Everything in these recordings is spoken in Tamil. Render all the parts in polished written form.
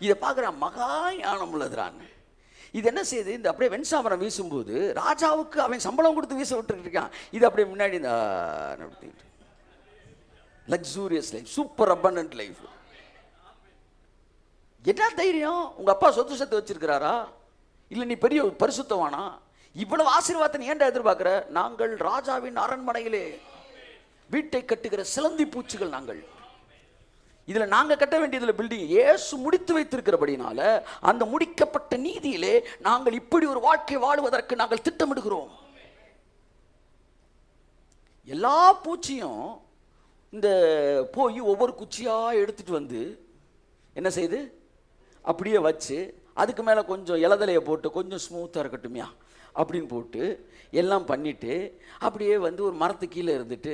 இதை பார்க்குறான், மகா ஞானம் உள்ளதுறான். இது என்ன செய்யுது, இந்த அப்படியே வெண்சாமரம் வீசும்போது ராஜாவுக்கு அவன் சம்பளம் கொடுத்து வீச விட்டுட்டு இருக்கான். இது அப்படியே முன்னாடி இந்த luxurious life, super abundant life. என்ன தைரியம்? உங்க அப்பா சொத்து சத்து வச்சிருக்கிறாரா? இல்லை நீ பெரிய பரிசுத்தவானா? இவ்வளவு ஆசீர்வாதத்தை நீ ஏன்டா எதிர்பார்க்கிற? நாங்கள் ராஜாவின் அரண்மனையிலே வீட்டை கட்டுகிற சிலந்தி பூச்சிகள். நாங்கள் இதுல நாங்க கட்ட வேண்டியதுல பில்டிங் இயேசு முடித்து வைத்திருக்கிறபடினால அந்த முடிக்கப்பட்ட நீதியிலே நாங்கள் இப்படி ஒரு வாழ்க்கை வாழுவதற்கு நாங்கள் திட்டமிடுகிறோம். எல்லா பூச்சியும் இந்த போய் ஒவ்வொரு குச்சியா எடுத்துட்டு வந்து என்ன செய்யுது, அப்படியே வச்சு அதுக்கு மேலே கொஞ்சம் இலதலையை போட்டு கொஞ்சம் ஸ்மூத்தாக இருக்கட்டும்யா அப்படின்னு போட்டு எல்லாம் பண்ணிவிட்டு அப்படியே வந்து ஒரு மரத்துக்கு கீழே இருந்துட்டு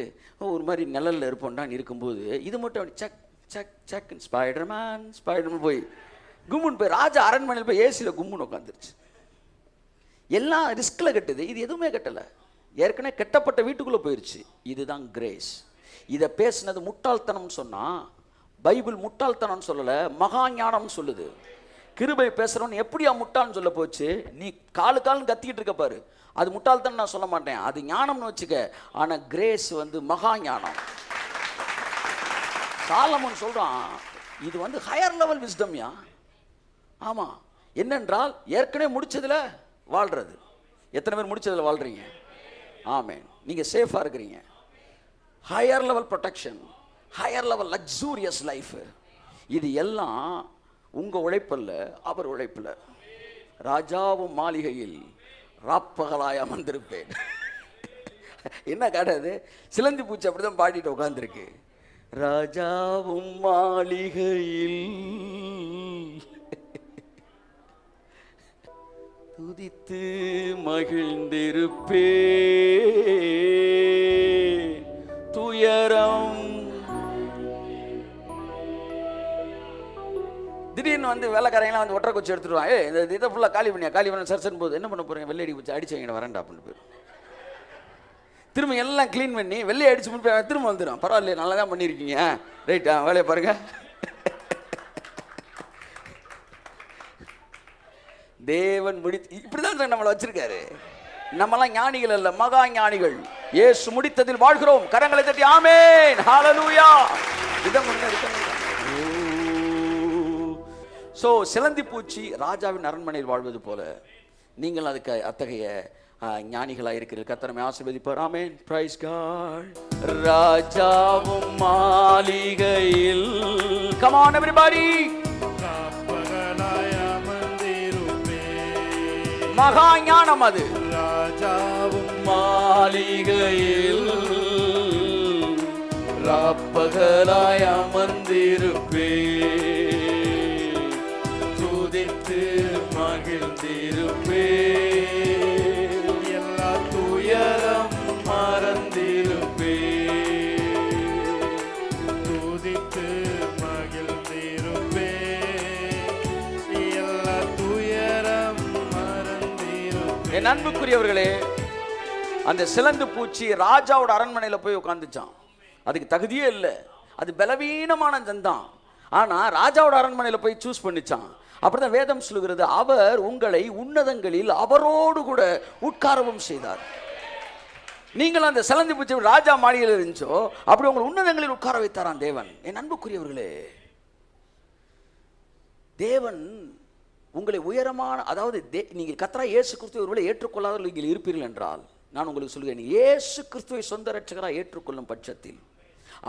ஒரு மாதிரி நிழலில் இருப்போம்டான்னு இருக்கும்போது இது மட்டும் அப்படி சக் சக் சக் ஸ்பைடர்மேன் ஸ்பைடர்மேன் போய் கும்முன்னு போய் ராஜா அரண்மனையில் போய் ஏசியில் கும்முன்னு உட்காந்துருச்சு. எல்லாம் ரிஸ்கில் கட்டுது, இது எதுவுமே கட்டலை. ஏற்கனவே கட்டப்பட்ட வீட்டுக்குள்ளே போயிடுச்சு. இதுதான் கிரேஸ். இதை பேசுனது முட்டாள்தனம்னு சொன்னால் பைபிள் முட்டாள்தனம்னு சொல்லலை, மகா ஞானம்னு சொல்லுது. கிருபை பேசுகிறவன் எப்படியா முட்டாள்னு சொல்ல போச்சு? நீ காலு கத்திக்கிட்டு இருக்க பாரு, அது முட்டாள்தனம் நான் சொல்ல மாட்டேன், அது ஞானம்னு வச்சுக்க. ஆனால் கிரேஸ் வந்து மகா ஞானம். சாலமோன் சொல்கிறான், இது வந்து ஹையர் லெவல் விஸ்டம்யா. ஆமாம், என்னென்றால் ஏற்கனவே முடிச்சதில் வாழ்கிறது. எத்தனை பேர் முடிச்சதில் வாழ்கிறீங்க? ஆமென். நீங்கள் சேஃபாக இருக்கிறீங்க. Higher level protection, higher level luxurious life. இது எல்லாம் உங்கள் உழைப்பில், அவர் உழைப்பில். ராஜாவும் மாளிகையில் ராப்பகலாய் அமர்ந்திருப்பேன். என்ன காட்டாது? சிலந்தி பூச்சி அப்படி தான் பாடிட்டு உட்காந்துருக்கு. ராஜாவும் மாளிகையில் துதித்து மகிழ்ந்திருப்பே, துயரம். திடீர்னு வந்து வேலைக்காரங்களாம் வந்து ஒற்றை குச்சி எடுத்துடுவான். இந்த இதை ஃபுல்லாக காலி பண்ணி சர்சன் போது என்ன பண்ண போகிறீங்க? வெள்ளை அடிக்க வச்சு அடிச்சு வைங்க வரேன்டா அப்படின்னு போயிடும். திரும்ப எல்லாம் க்ளீன் பண்ணி வெள்ளையை அடிச்சு முடிப்ப திரும்ப வந்துடும். பரவாயில்ல, நல்லா தான் பண்ணியிருக்கீங்க, ரைட்டா, வேலையை பாருங்க. தேவன் இப்படிதான் நம்மளை வச்சிருக்காரு. நம்மலாம் ஞானிகள் அல்ல, மகா ஞானிகள். இயேசு முடித்ததில் வாழ்கிறோம். கரங்களை தட்டி ஆமென், ஹல்லேலூயா. இதம் ஒண்ணு இருக்கு. சோ சிலந்தி பூச்சி ராஜாவின் அரண்மனையில் வாழ்வது போல நீங்கள் அதுக்கு அத்தகைய ஞானிகளாக இருக்கிறீர்கள். கர்த்தர் ஆசீர்வதிப்பார். ஆமென், பிரைஸ் காட். ராஜாவும் மாளிகையில், கம் ஆன் எவரிபடி, மகா ஞானம் அது. ராஜாவும் மாளிகையில் ராப்பகலாய் அமர்ந்திருப்பே, துதித்து மகிழ்ந்திருப்பே, எல்லா துயரம் மறந்திருப்பே, துதித்து மகிழ்ந்திருப்பே, எல்லா துயரம் மறந்திருப்பே. என் அன்புக்குரியவர்களே, அந்த சிலந்து பூச்சி ராஜாவோட அரண்மனையில் போய் உட்காந்துச்சான். அதுக்கு தகுதியே இல்லை, அது பலவீனமான ஜந்தான். ஆனால் ராஜாவோட அரண்மனையில் போய் சூஸ் பண்ணிச்சான். அப்படிதான் வேதம் சொல்லுகிறது, அவர் உங்களை உன்னதங்களில் அவரோடு கூட உட்காரவும் செய்தார். நீங்கள் அந்த சிலந்தி பூச்சி ராஜா மாளிகையில் இருந்துச்சோ அப்படி உங்களை உன்னதங்களில் உட்கார வைத்தாரான் தேவன். என் அன்புக்குரியவர்களே, தேவன் உங்களை உயரமான, அதாவது நீங்கள் கர்த்தராகிய இயேசு கிறிஸ்துவை ஒருவேளை ஏற்றுக்கொள்ளாதவர்கள் நீங்கள் இருப்பீர்கள் என்றால் நான் உங்களுக்கு சொல்கிறேன், இயேசு கிறிஸ்துவை சொந்த இரட்சகராக ஏற்றுக்கொள்ளும் பட்சத்தில்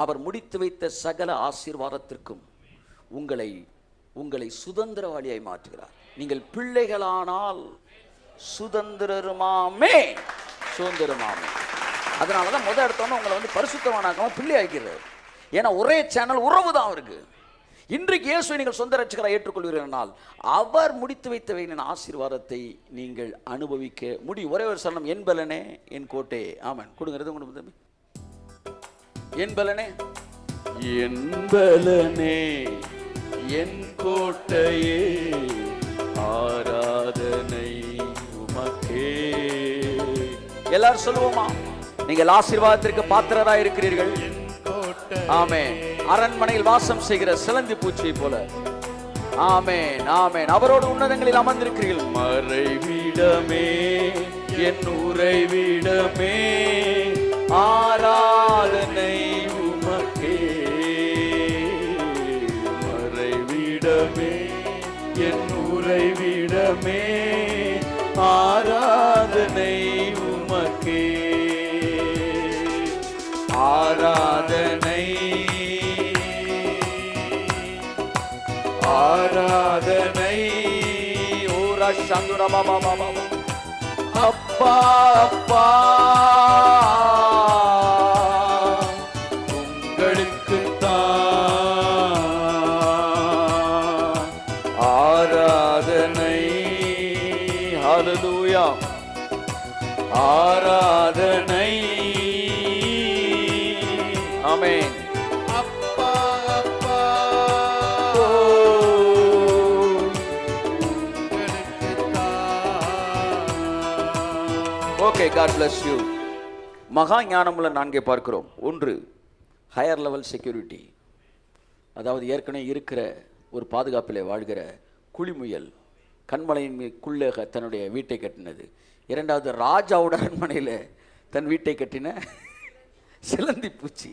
அவர் முடித்து வைத்த சகல ஆசீர்வாதத்திற்கும் உங்களை சுதந்திரவாளியாய் மாற்றுகிறார். நீங்கள் பிள்ளைகளானால் சுதந்திரமாமே, சுதந்திரமாமே. அதனால தான் முதல் எடுத்தோன்னா உங்களை வந்து பரிசுத்தமானாக்காம பிள்ளை ஆக்கிறார். ஏன்னா ஒரே சேனல் உறவு தான் அவருக்கு. இன்றைக்கு இயேசுவை நீங்கள் சொந்த இரட்சகராக ஏற்றுக்கொள்வீர்கள், அவர் முடித்து வைத்தவையின் ஆசீர்வாதத்தை நீங்கள் அனுபவிக்க முடியும். ஒரே ஒரு சரணம், என் பலனே என் கோட்டே. ஆமென். கொடுங்கிறது உங்களுக்கு. என் பலனே, என் பலனே என் கோட்டையே, ஆராதனை உமக்கே. எல்லாரும் சொல்லுவோமா? நீங்கள் ஆசீர்வாதத்திற்கு பாத்திரராய் இருக்கிறீர்கள். ஆமென். அரண்மனையில் வாசம் செய்கிற சிலந்தி பூச்சியை போல ஆமென், ஆமென். அவரோடு உன்னதங்களில் அமர்ந்திருக்கிறீர்கள். மறைவிடமே, என் உறைவிடமே, ஆராதனை உமக்கே. மறைவிடமே, என் உறைவிடமே, ஆராதனை உமக்கே. ஆராதனை, ஆராதனை. ஓரா சந்துரா பாபா பாபா. அப்பா அப்பா, உங்களுக்குத்தான் ஆராதனை. ஹல்லேலூயா. ஆராதனை. ஆமென். அப்பா அப்பா, ஓகே, God bless you. மகா ஞானமுள்ள நான்கை பார்க்கிறோம். ஒன்று, ஹையர் லெவல் செக்யூரிட்டி, அதாவது ஏற்கனவே இருக்கிற ஒரு பாதுகாப்பிலே வாழ்கிற குழிமுயல் கண்மலையின் குள்ளே தன்னுடைய வீட்டை கட்டினது. இரண்டாவது, ராஜாவோட அரண்மனையில் தன் வீட்டை கட்டின சிலந்தி பூச்சி.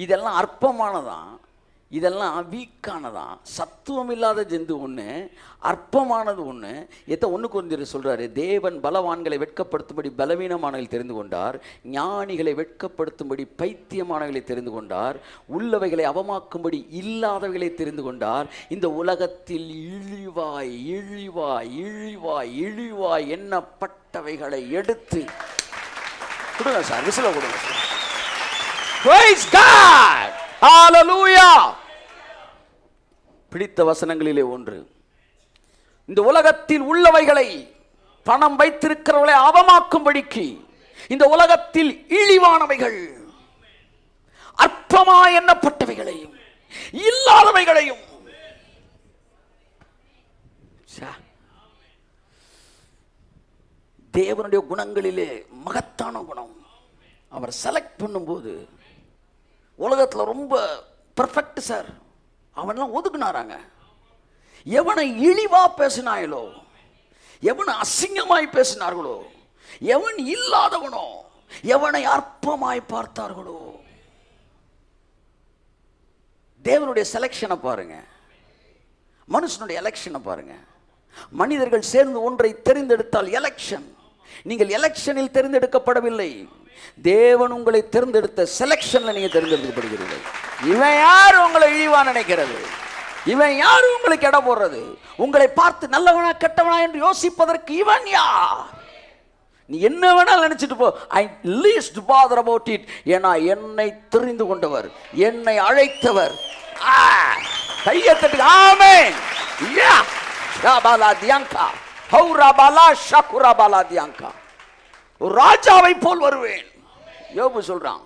இதெல்லாம் அற்பமானதான், இதெல்லாம் வீக்கானதான். சத்துவம் இல்லாத ஜந்து ஒன்று, அற்பமானது ஒன்று. ஒன்று கொஞ்சம் சொல்கிறாரு, தேவன் பலவான்களை வெட்கப்படுத்தும்படி பலவீனமானவர்களை தெரிந்து கொண்டார், ஞானிகளை வெட்கப்படுத்தும்படி பைத்தியமானவர்களை தெரிந்து கொண்டார், உள்ளவைகளை அவமாக்கும்படி இல்லாதவைகளை தெரிந்து கொண்டார். இந்த உலகத்தில் இழிவாய் இழிவாய் இழிவாய் இழிவாய் எண்ணப்பட்டவைகளை எடுத்து கொடுங்க சார், விசில கொடுங்க சார். Praise God. Hallelujah. பிடித்த வசனங்களிலே ஒன்று, இந்த உலகத்தில் உள்ளவைகளை பணம் வைத்திருக்கிறவர்களை அவமாக்கும்படிக்கு இந்த உலகத்தில் இழிவானவைகள் அற்பமாய் எண்ணப்பட்டவைகளையும் இல்லாதவைகளையும். தேவனுடைய குணங்களிலே மகத்தான குணம். அவர் செலக்ட் பண்ணும்போது உலகத்தில் ரொம்ப பெர்ஃபெக்ட் சார், அவன்லாம் ஒதுக்குனாராங்க. எவனை இழிவா பேசினாயோ, எவனை அசிங்கமாய் பேசினார்களோ, எவன் இல்லாதவனோ, எவனை அற்பமாய் பார்த்தார்களோ. தேவனுடைய செலக்ஷனை பாருங்க, மனுஷனுடைய எலெக்ஷனை பாருங்க. மனிதர்கள் சேர்ந்து ஒன்றை தெரிந்தெடுத்தால் எலெக்ஷன். நீங்கள் எலெக்ஷனில் தெரிந்தெடுக்கப்படவில்லை, தேவன் உங்களை தேர்ந்தெடுத்த செலக்ஷன்ல நீங்க தேர்ந்தெடுக்கப்படுகிறீர்கள். இவன் யார் உங்களை இழிவா நினைக்கிறது? இவன் யார் உங்களுக்கு எடை போடுறது? உங்களை பார்த்து நல்லவனா கெட்டவனா என்று யோசிப்பதற்கு இவன் யார்? நீ என்ன வேணாலும் நினைச்சிட்டு போ, ஐ லீஸ்ட் பாதர் அபவுட் இட். ஏன்னா என்னை தெரிந்து கொண்டவர், என்னை அழைத்தவர். கையை தட்டு. ஆமென். யா ஷாபாலா தியாங்கா ஹௌராபாலா ஷகுராபாலா தியாங்கா. ஒரு ராஜாவை போல் வருவேன். யோபு சொல்றான்,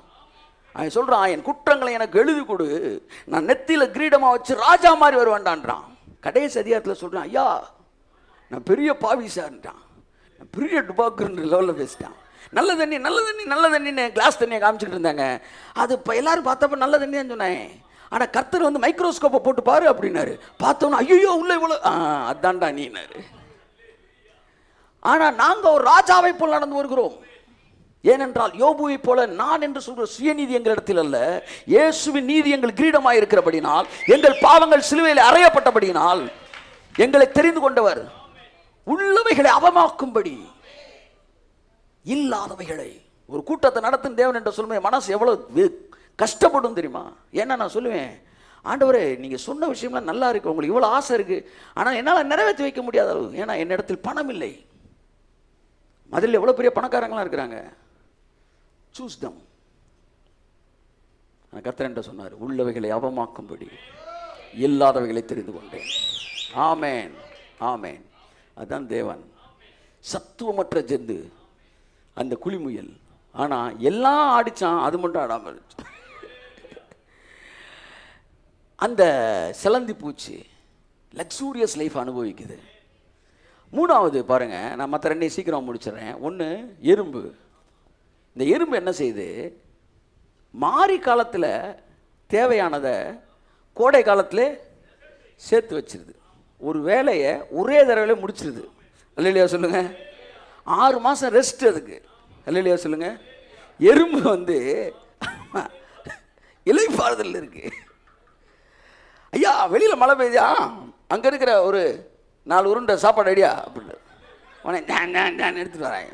அவன் சொல்றான், என் குற்றங்களை எனக்கு எழுதி கொடு, நான் நெத்தியில கிரீடமா வச்சு ராஜா மாதிரி வருவேன்டான்றான். கடைசி அதிகாரத்தில் சொல்றான், ஐயா நான் பெரிய பாவி சார்ன்றான், நான் பெரிய டுபாக்குன்ற லெவலில் பேசிட்டான். நல்ல தண்ணி நல்ல தண்ணி நல்ல தண்ணின்னு கிளாஸ் தண்ணியை காமிச்சிட்டு இருந்தாங்க. அது இப்போ எல்லாரும் பார்த்தப்ப நல்ல தண்ணி தான் சொன்னேன். ஆனால் கர்த்தர் வந்து மைக்ரோஸ்கோப்பை போட்டு பாரு அப்படின்னாரு. பார்த்தோன்னா ஐயோ உள்ள இவ்வளோ, அதான்டா நீனாரு. ஆனால் நாங்கள் ஒரு ராஜாவை போல் நடந்து வருகிறோம். ஏனென்றால் யோபுவை போல நான் என்று சொல்கிற சுயநீதி எங்களிடத்தில் அல்ல, இயேசுவின் நீதி எங்கள் கிரீடமாக இருக்கிறபடினால், எங்கள் பாவங்கள் சிலுவையில் அறையப்பட்டபடினால் எங்களை தெரிந்து கொண்டவர் உள்ளவைகளை அவமாக்கும்படி இல்லாதவைகளை. ஒரு கூட்டத்தை நடத்தும் தேவன் என்று சொல்லுவேன், மனசு எவ்வளவு கஷ்டப்படும் தெரியுமா? ஏன்னா நான் சொல்லுவேன், ஆண்டவரே நீங்கள் சொன்ன விஷயம்லாம் நல்லா இருக்கு, உங்களுக்கு இவ்வளோ ஆசை இருக்கு, ஆனால் என்னால் நிறைவேற்றி வைக்க முடியாத அளவு. ஏன்னா என்னிடத்தில் பணம் இல்லை. அதில் எவ்வளோ பெரிய பணக்காரங்களாம் இருக்கிறாங்க. சூஸ் தம். கர்த்தர் என்று சொன்னார், உள்ளவைகளை அவமாக்கும்படி இல்லாதவைகளை தெரிந்து கொண்டேன். ஆமேன், ஆமேன். அதுதான் தேவன். சத்துவமற்ற ஜந்து அந்த குழிமுயல். ஆனால் எல்லாம் ஆடிச்சான், அது மட்டும் ஆடாமல் இருந்துச்சு. அந்த சிலந்தி பூச்சி லக்ஸூரியஸ் லைஃப் அனுபவிக்குது. மூணாவது பாருங்க, நான் மற்ற ரெண்டையும் சீக்கிரம் முடிச்சிடறேன். ஒன்று எறும்பு. இந்த எறும்பு என்ன செய்யுது, மாரி காலத்தில் தேவையானதை கோடை காலத்தில் சேர்த்து வச்சிருது. ஒரு வேலையை ஒரே தடவையில முடிச்சிருது. அல்லேலூயா சொல்லுங்க. 6 மாதம் ரெஸ்ட் அதுக்கு. அல்லேலூயா சொல்லுங்க. எறும்பு வந்து இலைப்பாறுதல் இருக்கு. ஐயா வெளியில் மழை பெய்யா, அங்கே இருக்கிற ஒரு 4 உருண்டை சாப்பாடு ஐடியா அப்படின்னு உடனே எடுத்துட்டு வராங்க.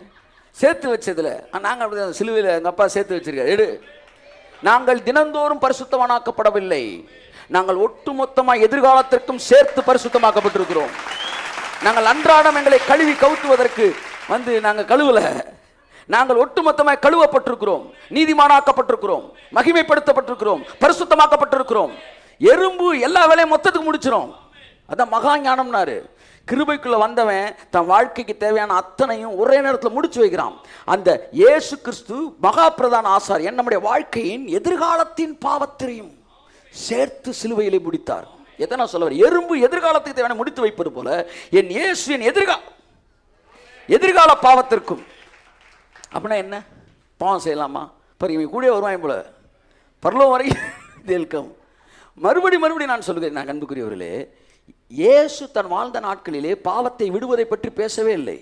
சேர்த்து வச்சதில் நாங்கள் அப்படி சிலுவையில் எங்கள் அப்பா சேர்த்து வச்சிருக்காரு. எடு, நாங்கள் தினந்தோறும் பரிசுத்தமாக்கப்படவில்லை, நாங்கள் ஒட்டுமொத்தமாக எதிர்காலத்திற்கும் சேர்த்து பரிசுத்தமாக்கப்பட்டிருக்கிறோம். நாங்கள் அன்றாடம் எங்களை கழுவி கவுத்துவதற்கு வந்து நாங்கள் கழுவல, நாங்கள் ஒட்டுமொத்தமாக கழுவப்பட்டிருக்கிறோம், நீதிமானாக்கப்பட்டிருக்கிறோம், மகிமைப்படுத்தப்பட்டிருக்கிறோம், பரிசுத்தமாக்கப்பட்டிருக்கிறோம். எறும்பு எல்லா வேலையும் மொத்தத்துக்கு முடிச்சிடும். அதான் மகா ஞானம்னாரு. கிருபைக்குள்ள வந்தவன் தன் வாழ்க்கைக்கு தேவையான அத்தனையும் ஒரே நேரத்தில் முடிச்சு வைக்கிறான். அந்த இயேசு கிறிஸ்து மகா பிரதான ஆசாரியன் நம்முடைய வாழ்க்கையின் எதிர்காலத்தின் பாவத்திலையும் சேர்த்து சிலுவையிலே முடித்தார். எத்தனை சொல்லுவார்? எறும்பு எதிர்காலத்துக்கு தேவையான முடித்து வைப்பது போல என் இயேசு என் எதிர்கால பாவத்திற்கும். அப்படின்னா என்ன? பாவம் செய்யலாமா? பாருங்க, கூட வருவாங்க போல பரலோகம் வரை தேல்கம். மறுபடி நான் சொல்லுகிறேன், நான் அன்புக்குரியவர்களே, இயேசு தன் வாழ்ந்த நாட்களிலே பாவத்தை விடுவதை பற்றி பேசவே இல்லை.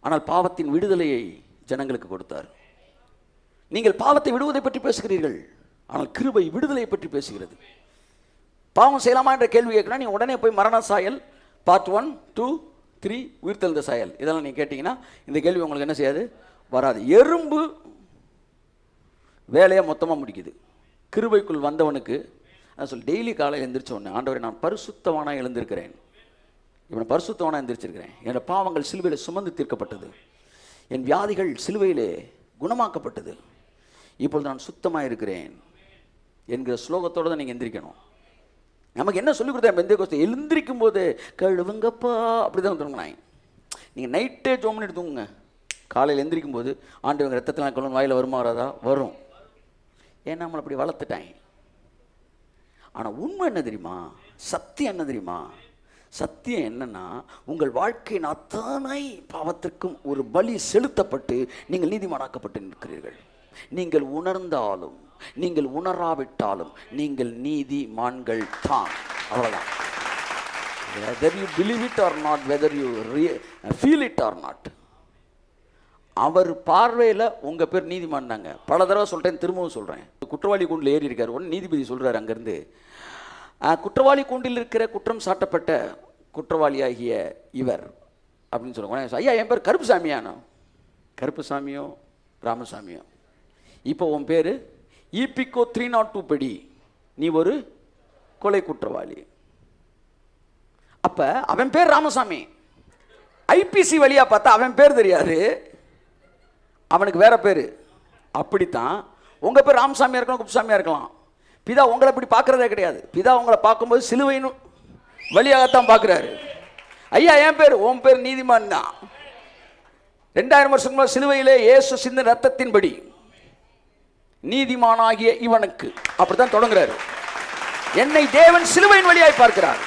ஆனால் பாவத்தின் விடுதலையை ஜனங்களுக்கு கொடுத்தார். நீங்கள் பாவத்தை விடுவதை பற்றி பேசுகிறீர்கள், ஆனால் கிருபை விடுதலையை பற்றி பேசுகிறது. பாவம் செய்யலாமா என்ற கேள்வி கேட்கணும். நீங்கள் உடனே போய் மரண சாயல் பார்ட் 1, 2, 3 உயிர்த்தெழுந்த சாயல் இதெல்லாம் நீங்கள் கேட்டிங்கன்னா இந்த கேள்வி உங்களுக்கு என்ன செய்யாது? வராது. எறும்பு வேலையை மொத்தமாக முடிக்குது. கிருபைக்குள் வந்தவனுக்கு சொல்லி டெய்லி காலையில் எழுந்திரிச்ச உடனே, ஆண்டவரை நான் பரிசுத்தவானாக எழுந்திருக்கிறேன், இவனை பரிசுத்தவானாக எழுந்திரிச்சிருக்கிறேன், என்னோட பாவங்கள் சிலுவையில் சுமந்து தீர்க்கப்பட்டது, என் வியாதிகள் சிலுவையிலே குணமாக்கப்பட்டது, இப்பொழுது நான் சுத்தமாக இருக்கிறேன் என்கிற ஸ்லோகத்தோடு தான் நீங்கள் எந்திரிக்கணும். நமக்கு என்ன சொல்லிக் கொடுத்தா பெந்தேகோஸ்தே எழுந்திரிக்கும் போது கழுவுங்கப்பா அப்படி தான் தூங்கினாங்க. நீங்கள் நைட்டே ஜோம் பண்ணிட்டு தூங்குங்க, காலையில் எந்திரிக்கும் போது ஆண்டவங்க ரத்தத்தில் கழுவு வாயில் வருமா வராதா? வரும். ஏன்னா நம்மளை அப்படி வளர்த்துட்டாங்க. ஆனால் உண்மை என்ன தெரியுமா? சத்தியம் என்ன தெரியுமா? சத்தியம் என்னன்னா, உங்கள் வாழ்க்கையின் அத்தனை பாவத்திற்கும் ஒரு பலி செலுத்தப்பட்டு நீங்கள் நீதிமானாக்கப்பட்டு நிற்கிறீர்கள். நீங்கள் உணர்ந்தாலும் நீங்கள் உணராவிட்டாலும் நீங்கள் நீதிமான்கள் தான். அவ்வளோதான். whether you believe it or not, whether you feel it or not, அவர் பார்வையில் உங்கள் பேர் நீதிமான் தாங்க. பல தடவை சொல்கிறேன், திரும்பவும் சொல்கிறேன். குற்றவாளி கூண்டில் ஏறி இருக்கார். உடனே நீதிபதி சொல்கிறார் அங்கேருந்து, குற்றவாளி கூண்டில் இருக்கிற குற்றம் சாட்டப்பட்ட குற்றவாளியாகிய இவர் அப்படின்னு சொல்லுவாங்க. ஐயா என் பேர் கருப்புசாமியானோ? கருப்புசாமியோ ராமசாமியோ? இப்போ உன் பேர் ஈபிகோ 302 படி நீ ஒரு கொலை குற்றவாளி. அப்போ அவன் பேர் ராமசாமி. ஐபிசி வழியாக பார்த்தா அவன் பேர் தெரியாது, அவனுக்கு வேற பேர். அப்படித்தான் உங்கள் பேர் ராமசாமியாக இருக்கலாம், குப்புசாமியாக இருக்கலாம். பிதா உங்களை இப்படி பார்க்குறதே கிடையாது. பிதா உங்களை பார்க்கும்போது சிலுவையின் வழியாகத்தான் பார்க்குறாரு. ஐயா என் பேர், உன் பேர் நீதிமான் தான். 2000 வருஷம் முன்னாடி சிலுவையிலே இயேசு சிந்தின ரத்தத்தின்படி நீதிமானாகிய இவனுக்கு அப்படித்தான் தொடங்குறாரு. என்னை தேவன் சிலுவையின் வழியாய் பார்க்கிறார்.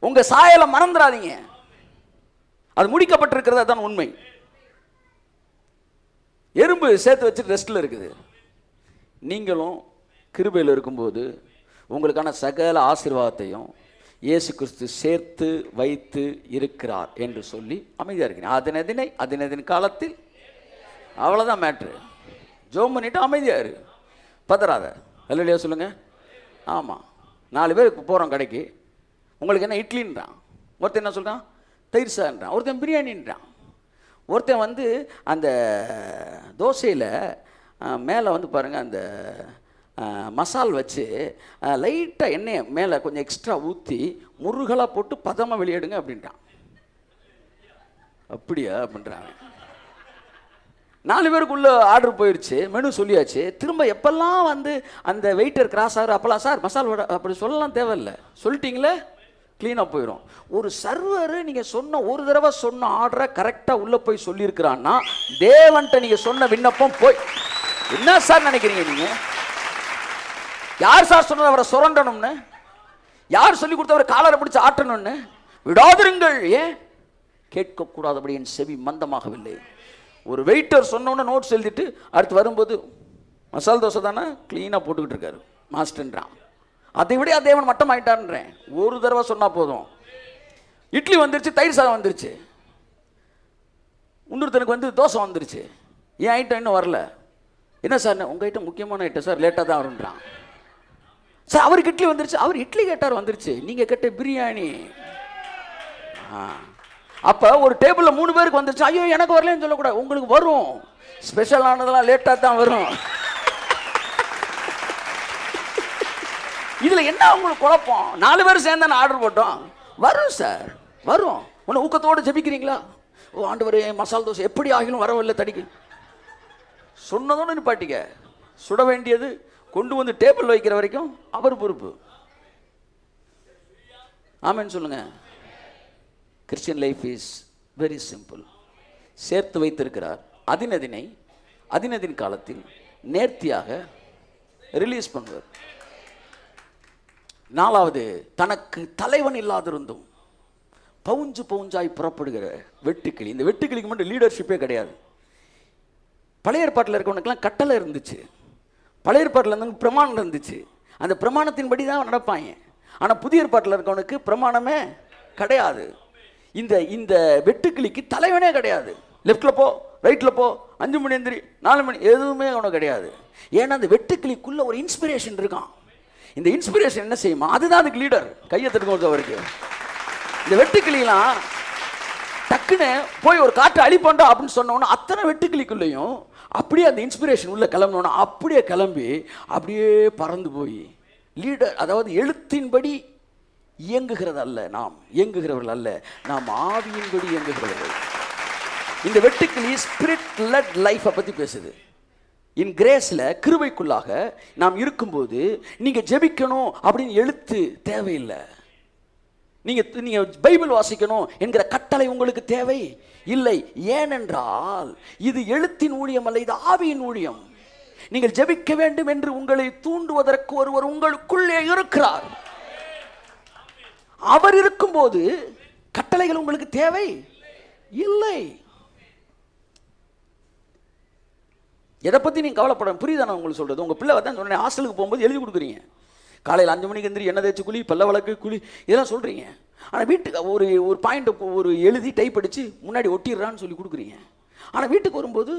உங்க சாயலை மறந்துடாதீங்க, அது முடிக்கப்பட்டிருக்கிறது. அதுதான் உண்மை. எறும்பு சேர்த்து வச்சுட்டு ரெஸ்ட்ல இருக்குது. நீங்களும் கிருபையில் இருக்கும்போது உங்களுக்கான சகல ஆசீர்வாதத்தையும் இயேசு கிறிஸ்து சேர்த்து வைத்து இருக்கிறார் என்று சொல்லி அமைதியாக இருக்கிறேன். அதனதின் காலத்தில் அவ்வளோதான் மேட்ரு. ஜோம் பண்ணிட்டு அமைதியாக இரு, பதறாத. அல்லையா சொல்லுங்க. ஆமாம், 4 பேர் போகிறோம் கடைக்கு. உங்களுக்கு என்ன இட்லின்றான், ஒருத்தன் என்ன சொல்கிறான் தயிர் சாதன்றான், ஒருத்தன் பிரியாணின்றான், ஒருத்தன் வந்து அந்த தோசையில் மேலே வந்து பாருங்கள் அந்த மசால் வச்சு லைட்டாக எண்ணெயை மேலே கொஞ்சம் எக்ஸ்ட்ரா ஊற்றி முருகலாக போட்டு பதமாக வெளியிடுங்க அப்படின்ட்டான். அப்படியா அப்படின்றாங்க. 4 பேருக்குள்ளே ஆர்டர் போயிடுச்சு, மெனு சொல்லியாச்சு. திரும்ப எப்பெல்லாம் வந்து அந்த வெயிட்டர் கிராஸ் ஆகிற அப்போல்லாம் சார் மசால் வடை அப்படி சொல்லலாம் தேவையில்லை, சொல்லிட்டீங்களே க்ளீனாக போயிடும். ஒரு சர்வர் நீங்கள் சொன்ன ஒரு தடவை சொன்ன ஆர்டரை கரெக்டாக உள்ளே போய் சொல்லியிருக்கிறான்னா தேவன்ட்ட நீங்கள் சொன்ன விண்ணப்பம் போய் என்ன சார் நினைக்கிறீங்க நீங்கள்? யார் சார் சொன்னது அவரை சுரண்டணும்னு? யார் சொல்லி கொடுத்தவரை காலரை பிடிச்சி ஆட்டணும்னு? விடாதிருங்கள். ஏன் கேட்கக்கூடாதபடி என் செவி மந்தமாகவில்லை. ஒரு வெயிட்டர் சொன்னோன்னு நோட்ஸ் எழுதிட்டு அடுத்து வரும்போது மசால் தோசை தானே க்ளீனாக போட்டுக்கிட்டு இருக்காரு மாஸ்டர்ன்றான். அதை விட தேவன் மட்டம் ஆயிட்டான்றேன். ஒரு தடவை சொன்னா போதும். இட்லி வந்துருச்சு, தயிர் சாதம் வந்துருச்சு, இன்னொருத்தனுக்கு வந்து தோசை வந்துருச்சு, என் ஐட்டம் இன்னும் வரல. என்ன சார் உங்கள் ஐட்டம் முக்கியமான ஐட்டம் சார், லேட்டாக தான் வருன்றான். சார் அவருக்கு இட்லி வந்துருச்சு, அவர் இட்லி கேட்டார் வந்துருச்சு, நீங்கள் கேட்ட பிரியாணி. அப்போ ஒரு டேபிளில் 3 பேருக்கு வந்துருச்சு, ஐயோ எனக்கு வரலன்னு சொல்லக்கூடாது, உங்களுக்கு வரும், ஸ்பெஷலானதெல்லாம் லேட்டாக தான் வரும். இதில் என்ன உங்களுக்கு குழப்பம்? 4 பேர் சேர்ந்து நான் ஆர்டர் போட்டோம், வரும் சார் வரும். உன்னை ஊக்கத்தோடு ஜெபிக்கிறீங்களா? ஓ ஆண்டவரே மசாலா தோசை எப்படி ஆகிலும் வரவில்லை தடிக்கு. சொன்னதோடு நிப்பாட்டிக்க. சுட வேண்டியது கொண்டு வந்து டேபிள் வைக்கிற வரைக்கும் அவர் பொறுப்பு. ஆமென் சொல்லுங்க. Christian life is very simple. சேர்த்து வைத்திருக்கிறார். அதினதின் காலத்தில் நேர்த்தியாக ரிலீஸ் பண்ணுவார். 4வது, தனக்கு தலைவன் இல்லாதிருந்தும் பவுஞ்சாய் புறப்படுகிற வெட்டுக்கிளி. இந்த வெட்டுக்கிளிக்கு மட்டும் லீடர்ஷிப்பே கிடையாது. பழைய ஏற்பாட்டில் இருக்கவனுக்கெல்லாம் கட்டளை இருந்துச்சு, பழைய ஏற்பாட்டில் இருந்து பிரமாணம் இருந்துச்சு, அந்த பிரமாணத்தின்படி தான் நடப்பாங்க. ஆனால் புதிய ஏற்பாட்டில் இருக்கவனுக்கு பிரமாணமே கிடையாது. இந்த வெட்டுக்கிளிக்கு தலைவனே கிடையாது. லெஃப்டில் போ, ரைட்டில் போ, 5 மணி எந்திரி, 4 மணி, எதுவுமே அவனுக்கு கிடையாது. ஏன்னா அந்த வெட்டுக்கிளிக்குள்ள ஒரு இன்ஸ்பிரேஷன் இருக்கான். இந்த இன்ஸ்பிரேஷன் என்ன செய்யுமா, அதுதான் அதுக்கு லீடர். கையை தட்டுக்கும் அவருக்கு. இந்த வெட்டுக்கிளிலாம் டக்குன்னு போய் ஒரு காற்றை அழிப்பண்டா அப்படின்னு சொன்னோன்னா அத்தனை வெட்டுக்கிளிக்குள்ளேயும் அப்படியே அந்த இன்ஸ்பிரேஷன் உள்ள கிளம்பினோன்னா அப்படியே கிளம்பி அப்படியே பறந்து போய் லீடர், அதாவது எழுத்தின்படி இயங்குகிறது அல்ல, நாம் இயங்குகிறவர்கள் அல்ல, நாம் ஆவியின்படி இயங்குகிறவர்கள். இந்த வெட்டுக்கிளி ஸ்பிரிட் லெட் லைஃப்பை பற்றி பேசுது. இன் கிரேஸில் கிருபைக்குள்ளாக நாம் இருக்கும்போது நீங்கள் ஜெபிக்கணும் அப்படின்னு எழுத்து தேவையில்லை. நீங்கள் பைபிள் வாசிக்கணும் என்கிற கட்டளை உங்களுக்கு தேவை இல்லை. ஏனென்றால் இது எழுத்தின் ஊழியம் அல்ல, இது ஆவியின் ஊழியம். நீங்கள் ஜெபிக்க வேண்டும் என்று உங்களை தூண்டுவதற்கு ஒருவர் உங்களுக்குள்ளே இருக்கிறார். அவர் இருக்கும்போது கட்டளைகள் உங்களுக்கு தேவை இல்லை. எதை பற்றி நீங்கள் கவலைப்பட புரியுதா? நான் உங்களுக்கு சொல்கிறது, உங்கள் பிள்ளை தான் சொன்னேன், ஹாஸ்டலுக்கு போகும்போது எழுதி கொடுக்குறீங்க, காலையில் 5 மணிக்கு எந்திரி, எண்ணெய் தேய்ச்சி குளி, பல்ல வழக்கு குளி, இதெல்லாம் சொல்கிறீங்க. ஆனால் வீட்டுக்கு ஒரு பாயிண்ட் ஒரு எழுதி டைப் அடித்து முன்னாடி ஒட்டிடுறான்னு சொல்லி கொடுக்குறீங்க. ஆனால் வீட்டுக்கு வரும்போது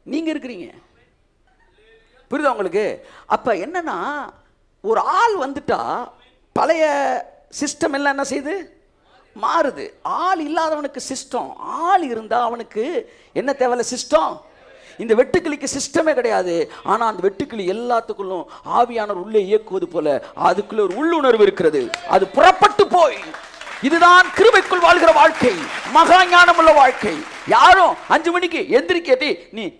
நீங்கள் இருக்கிறீங்க. புரியுதா உங்களுக்கு? அப்போ என்னன்னா, ஒரு ஆள் வந்துட்டா பழைய சிஸ்டம் எல்லாம் என்ன செய்யுது, மாறுது. ஆள் இல்லாதவனுக்கு சிஸ்டம், ஆள் இருந்தால் அவனுக்கு என்ன தேவையில்ல, சிஸ்டம். இந்த வெட்டுக்கிளிக்கு சிஸ்டமே கிடையாது. ஆனால் அந்த வெட்டுக்கிளி எல்லாத்துக்குள்ளும் ஆவியானவர் உள்ளே இயக்குவது போல அதுக்குள்ள ஒரு உள்ளுணர்வு இருக்கிறது. அது புறப்பட்டு போய், இதுதான் கிருபைக்குள் வாழ்கிற வாழ்க்கை, மகா ஞானமுள்ள வாழ்க்கை. யாரும் 5 மணிக்கு எந்திரிக்கேட்டி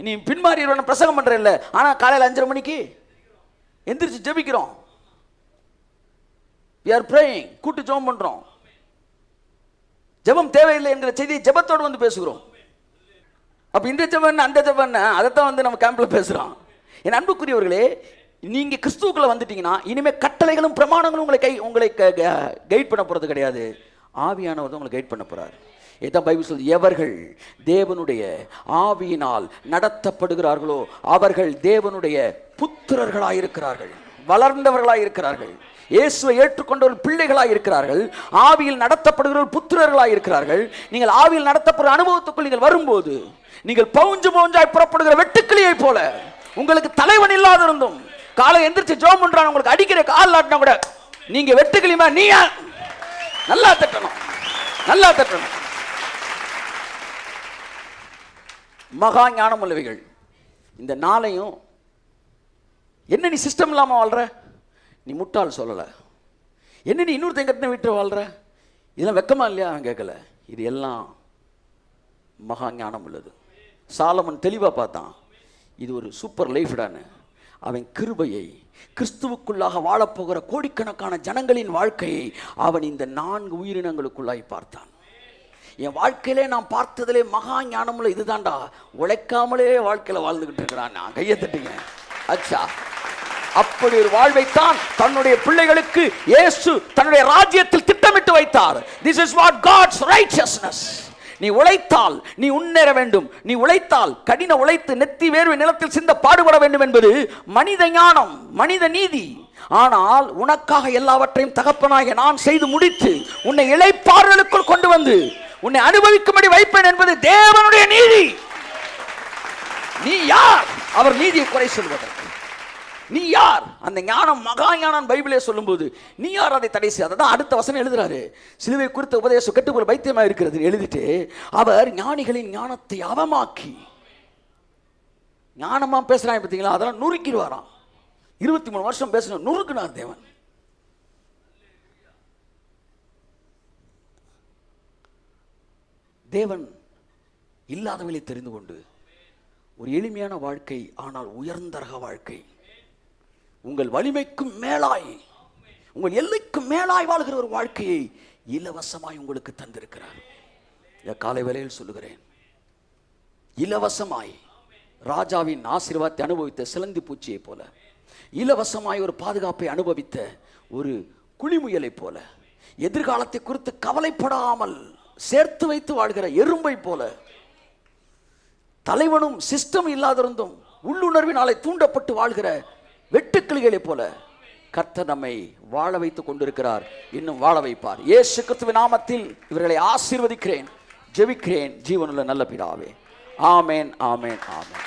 நீ பின்மாறி பிரசங்கம் பண்ற இல்லை, ஆனால் காலையில் 5:30 மணிக்கு எந்திரிச்சு ஜெபிக்கிறோம். we are praying, கூட்டு ஜெபம் பண்றோம். ஜெபம் தேவையில்லை என்கிற செய்தியை ஜெபத்தோடு வந்து பேசுகிறோம். அப்போ இந்த ஜெபம் அந்த ஜெபம் அதைத்தான் வந்து நம்ம கேம்பில் பேசுகிறோம். என் அன்புக்குரியவர்களே, நீங்கள் கிறிஸ்துவுக்குள்ள வந்துட்டீங்கன்னா இனிமேல் கட்டளைகளும் பிரமாணங்களும் உங்களை கைட் பண்ண போகிறது கிடையாது. ஆவியானவர் தான் உங்களை கைட் பண்ண போகிறார். இதான் பைபிள் சொல்லுது, எவர்கள் தேவனுடைய ஆவியினால் நடத்தப்படுகிறார்களோ அவர்கள் தேவனுடைய புத்திரர்களாக இருக்கிறார்கள், வளர்ந்தவர்களாக இருக்கிறார்கள், இயேசுவை ஏற்றுக்கொண்டவர்கள் பிள்ளைகளாக இருக்கிறார்கள், ஆவியில் நடத்தப்படுகிறவர்கள் புத்திரர்களாக இருக்கிறார்கள். நீங்கள் ஆவியில் நடத்தப்படுற அனுபவத்துக்குள் நீங்கள் வரும்போது நீங்கள் பவுஞ்சாய் புறப்படுகிற வெட்டுக்கிளியை போல, உங்களுக்கு தலைவன் இல்லாத இருந்தும் காலை எந்திரிச்சு ஜெபம் பண்றான், உங்களுக்கு அடிக்கிற கால் ஆட்டினா கூட நீங்க வெட்டுக்கிளிமா, நீயா நல்லா தட்டணும், நல்லா தட்டணும். மகா ஞானம் உள்ளவைகள். இந்த நாளையும் என்ன நீ சிஸ்டம் இல்லாமல் வாழ்ற, நீ முட்டாள் சொல்லலை. என்ன நீ இன்னொருத்தன் கட்டின வீட்டில் வாழ்ற, இதெல்லாம் வெக்கமா இல்லையா? அவன் கேட்கல. இது எல்லாம் மகா ஞானம் உள்ளது. சாலமன் தெளிவாக பார்த்தான், இது ஒரு சூப்பர் லைஃப்டான்னு. அவன் கிருபையை, கிறிஸ்துவுக்குள்ளாக வாழப்போகிற கோடிக்கணக்கான ஜனங்களின் வாழ்க்கையை அவன் இந்த 4 உயிரினங்களுக்குள்ளாய் பார்த்தான். என் வாழ்க்கையிலே நான் பார்த்ததிலே மகா ஞானமுள்ள இதுதான்டா, உழைக்காமலே வாழ்க்கையில் வாழ்ந்துகிட்டு இருக்கிறான். நான் கையை தட்டுங்க. அச்சா, அப்படி ஒரு வாழ்வைத்தான் தன்னுடைய பிள்ளைகளுக்கு இயேசு தன்னுடைய ராஜ்யத்தில் திட்டமிட்டு வைத்தார். This is what God's righteousness. நீ உழைத்தால் நீ முன்னேற வேண்டும், நீ உழைத்தால் கடின உழைத்து நெத்தி வேர்வை நிலத்தில் சிந்த பாடுபட வேண்டும் என்பது மனித ஞானம், மனித நீதி. ஆனால் உனக்காக எல்லாவற்றையும் தகப்பனாகிய நான் செய்து முடித்து உன்னை இளைப்பாறுதலுக்குள் கொண்டு வந்து உன்னை அனுபவிக்கும்படி வைப்பேன் என்பது தேவனுடைய நீதி. நீ யார் அவர் நீதியை குறை சொல்வதற்கு? நீ யார்? அந்த ஞானம் மகா ஞானம் பைபிளே சொல்லும்போது நீ யார் அதை தடை செய்ய? அதான் அடுத்த வசனம் எழுதுறாரு. சிலுவை குறித்த உபதேசம் கெட்டுப்போல் பைத்தியமாக இருக்கிறது எழுதிட்டு அவர் ஞானிகளின் ஞானத்தை அவமாக்கி, ஞானமா பேசுறாங்க பார்த்தீங்களா, அதெல்லாம் நுறுக்கிடுவாராம். 23 வருஷம் பேசணும், நுறுக்குனார் தேவன். தேவன் இல்லாதவளை தெரிந்து கொண்டு ஒரு எளிமையான வாழ்க்கை, ஆனால் உயர்ந்த ரக வாழ்க்கை, உங்கள் வலிமைக்கும் மேலாய், உங்கள் எல்லைக்கும் மேலாய் வாழ்கிற ஒரு வாழ்க்கையை இலவசமாய் உங்களுக்கு தந்திருக்கிறார். இந்த காலை வேளையில் சொல்லுகிறேன், இலவசமாய் ராஜாவின் ஆசீர்வாதத்தை அனுபவித்த சிலந்தி பூச்சியை போல, இலவசமாய் ஒரு பாதுகாப்பை அனுபவித்த ஒரு குளிமுயலை போல, எதிர்காலத்தை குறித்து கவலைப்படாமல் சேர்த்து வைத்து வாழ்கிற எறும்பை போல, தலைவனும் சிஸ்டம் இல்லாதிருந்தும் உள்ளுணர்வினாலே தூண்டப்பட்டு வாழ்கிற வெட்டுக்கிளிகளை போல கர்த்தர் நம்மை வாழ வைத்துக் கொண்டிருக்கிறார். இன்னும் வாழ வைப்பார். இயேசு கிறிஸ்துவின் நாமத்தில் இவர்களை ஆசீர்வதிக்கிறேன், ஜெபிக்கிறேன் ஜீவனுள்ள நல்ல பிதாவே. ஆமென், ஆமென், ஆமென்.